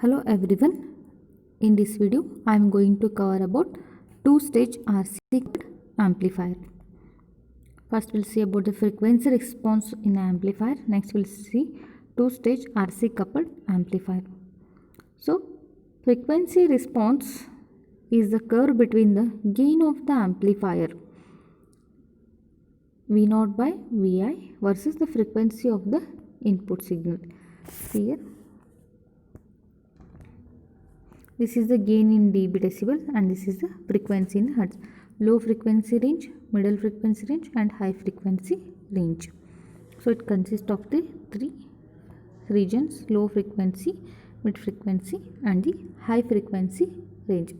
Hello everyone. In this video I am going to cover about two-stage RC amplifier. First we'll see about the frequency response in amplifier. Next we'll see two-stage RC coupled amplifier. So frequency response is the curve between the gain of the amplifier V0 by Vi versus the frequency of the input signal. Here this is the gain in dB decibel and this is the frequency in hertz. Low frequency range, middle frequency range and high frequency range. So it consists of the three regions: low frequency, mid frequency and the high frequency range.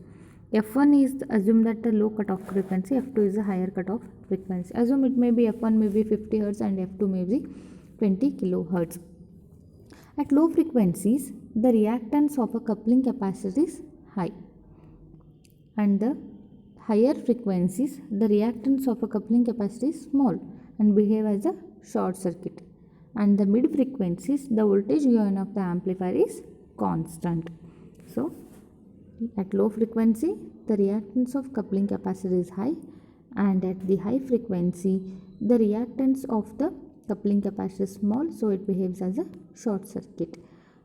F1 is assume that the low cutoff frequency, F2 is a higher cutoff frequency. Assume it may be F1 may be 50 Hz and F2 may be 20 kHz. At low frequencies, the reactance of a coupling capacitor is high, and the higher frequencies, the reactance of a coupling capacitor is small and behave as a short circuit. And the mid frequencies, the voltage given of the amplifier is constant. So, at low frequency, the reactance of coupling capacitor is high, and at the high frequency, the reactance of the coupling capacitor is small, so it behaves as a short circuit.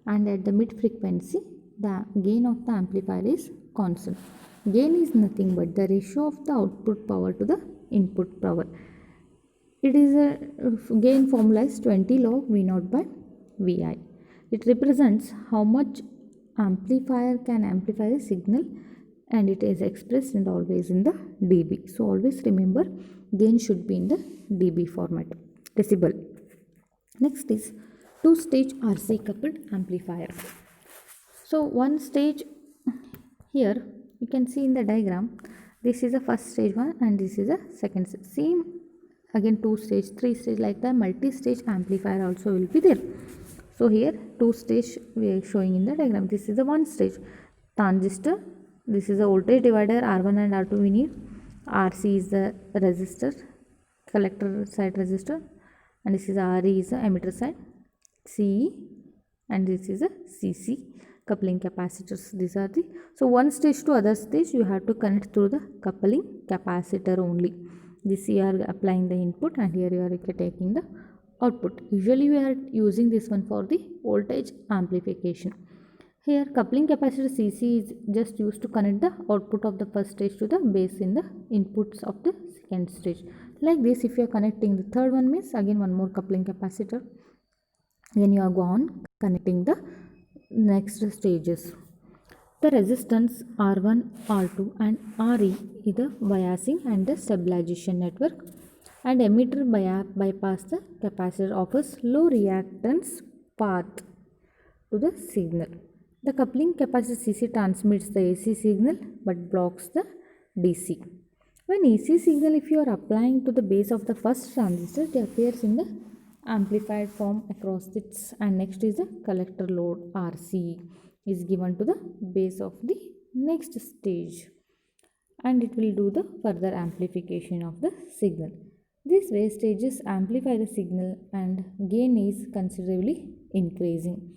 And at the mid frequency, the gain of the amplifier is constant. Gain is nothing but the ratio of the output power to the input power. It is a gain formula is 20 log V0 by Vi. It represents how much amplifier can amplify a signal, and it is expressed in always in the dB. So always remember gain should be in the dB format. Decibel. Next is two-stage RC coupled amplifier. So one stage, here you can see in the diagram, this is the first stage one and this is a second stage. Same again two stage, three stage, like the multi-stage amplifier also will be there. So here two stage we are showing in the diagram. This is the one stage transistor. This is the voltage divider, R1 and R2 we need. RC is the resistor, collector side resistor, and this is RE is the emitter side, CE, and this is a CC, coupling capacitors. These are the, so one stage to other stage you have to connect through the coupling capacitor only. This you are applying the input and here you are taking the output. Usually we are using this one for the voltage amplification. Here coupling capacitor CC is just used to connect the output of the first stage to the base in the inputs of the second stage. Like this, if you are connecting the third one means again one more coupling capacitor. Then you are go on connecting the next stages. The resistance R1, R2 and RE is the biasing and the stabilization network, and emitter bypass the capacitor offers low reactance path to the signal. The coupling capacitor CC transmits the AC signal but blocks the DC. When AC signal, if you are applying to the base of the first transistor, it appears in the amplified form across its, and next is the collector load RC is given to the base of the next stage, and it will do the further amplification of the signal. This way stages amplify the signal and gain is considerably increasing.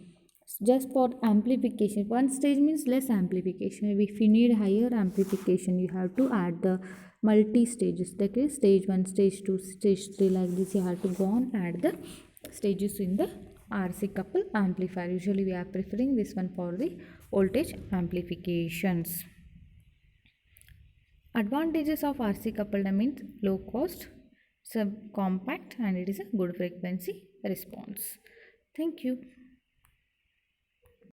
Just for amplification, one stage means less amplification. If you need higher amplification, you have to add the multi stages, that is stage 1, stage 2, stage 3, like this you have to go on add the stages in the RC coupled amplifier. Usually we are preferring this one for the voltage amplifications. Advantages of RC coupled means low cost, compact, and it is a good frequency response. Thank you.